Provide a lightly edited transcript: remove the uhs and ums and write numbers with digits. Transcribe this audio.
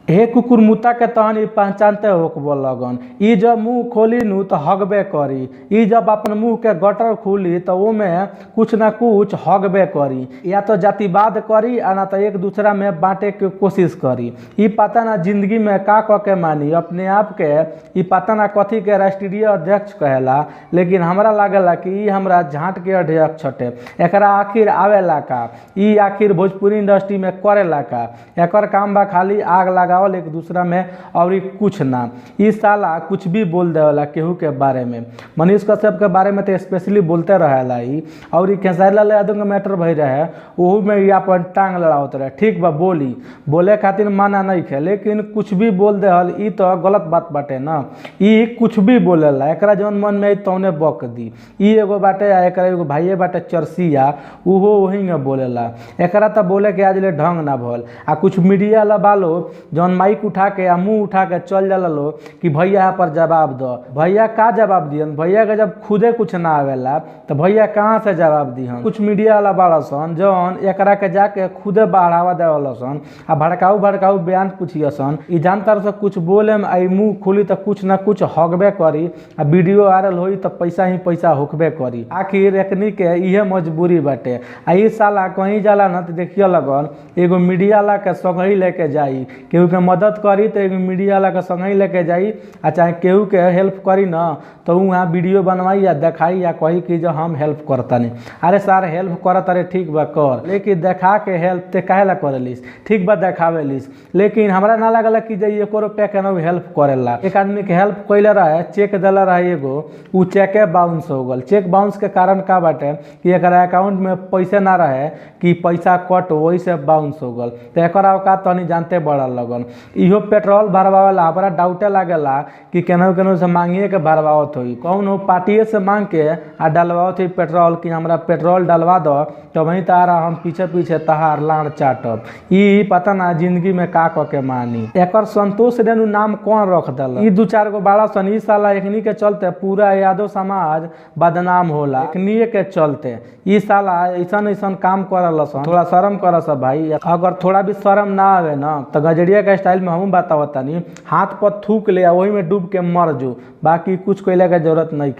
हे कुकुर मुत्ता के तहन ई पहचानते होकबो लगन। ई जब मुंह खोली नु तो हगबे करी। ई जब अपन मुंह के गटर खुली तो ओमे कुछ ना कुछ हगबे करी, या तो जातिवाद करी आ ना तो एक दूसरा में बांटे के कोशिश करी। ई पता ना जिंदगी में का क के मानी अपने आप के। ई पता ना कथी के राष्ट्रीय अध्यक्ष कहेला, लेकिन हमरा लागेला कि ई हमरा झांट के अध्यक्ष हटे। एकरा आखिर आवेला का? ई आखिर भोजपुरी इंडस्ट्री में करेला का? एकर काम बा खाली आग लगा एक दूसरा में और कुछ ना। इस साला कुछ भी बोल देवला केहू के बारे में। मनीष कश्यप के बारे में तो स्पेशली बोलते रहेला ही, और खेसारी लाल यादव का मैटर भई रहे वहू में ये अपन टांग लड़ावत रहे। ठीक बा, बोले खातिर माना नहीं खे, लेकिन कुछ भी बोल देहल ई तो गलत बात बाटे ना। ई कुछ भी बोलेला, एकरा जौन मन में तौने बक दी। ई एगो बाटे एकरा एगो भाइये बाटे चरसिया, उहो वही में बोलेला। एकरा तो बोले के आज ले ढंग ना भल। आ कुछ मीडिया ला बालो जौन माइक उठा के या मुंह उठा के चल जाला लो कि भैया यहाँ पर जवाब दो। भैया का जवाब दियन? भैया के जब खुदे कुछ ना आवेला तो भैया कहाँ से जवाब दिहन? कुछ मीडिया वाला बाड़ा सन जौन एकरा के जाके खुदे बढ़ावा देवला सन आ भड़काऊ बयान पूछिए सन। ई जानतर से कुछ बोले में आई मुंह खुली तो कुछ ना कुछ हगबे करी आ वीडियो वायरल होई तो पैसा ही पैसा होकबे करी। आखिर एकनी के इहे मजबूरी बाटे। आ ई साला कहीं जाला ना तो देखिए लगन एगो मीडिया वाला के संगही लेके जाई, केहू के मदद करी तो एगो मीडिया वाला के संग ही लेके जाई, आ चाहे केहू के हेल्प करी ना तो वहाँ वीडियो बनवाई या दिखाई या कही कि जो हम हेल्प करतनी। अरे सर हेल्प करत अरे ठीक बा कर, लेकिन देखा के हेल्प ते काहे ला करेलिस? ठीक बा देखावेलिस, लेकिन हमरा ना लगला कि जे एको रुपया के ना हेल्प करेला। एक आदमी के हेल्प कइले रहे, चेक देला रहे एगो, उ चेके बाउंस हो गल। चेक बाउंस के कारण का बाटे कि एकरा अकाउंट में पैसे ना रहे कि पैसा कट वही से बाउंस हो गल। तो एकरा औकात तनी जानते बड़ा लगन। इहो पेट्रोल भरवावेला, हमरा डाउटे लागेला कि केनहू से मांगिए के भरवावत होई। कौन हो पार्टिए से मांग के आ डलवावत होई पेट्रोल कि हमरा पेट्रोल डलवा दो, तो वहीं तारा हम पीछे पीछे तहार लाड़ चाटब। ई पता ना जिंदगी में का क के मानी। एकर संतोष रेणु नाम कौन रख दल? ई दू चार गो बाड़ा सन, ई साला एकनी के चलते पूरा यादव समाज बदनाम होला। एकनी के चलते ई साला ऐसन काम करल सन। थोड़ा शर्म कर सब भाई। अगर थोड़ा भी शर्म ना आवे ना तो गजरिया के स्टाइल में हम बतावतानी, हाथ पर थूक ले वही में डूब के मर जो, बाकी कुछ कइले के जरूरत नहीं।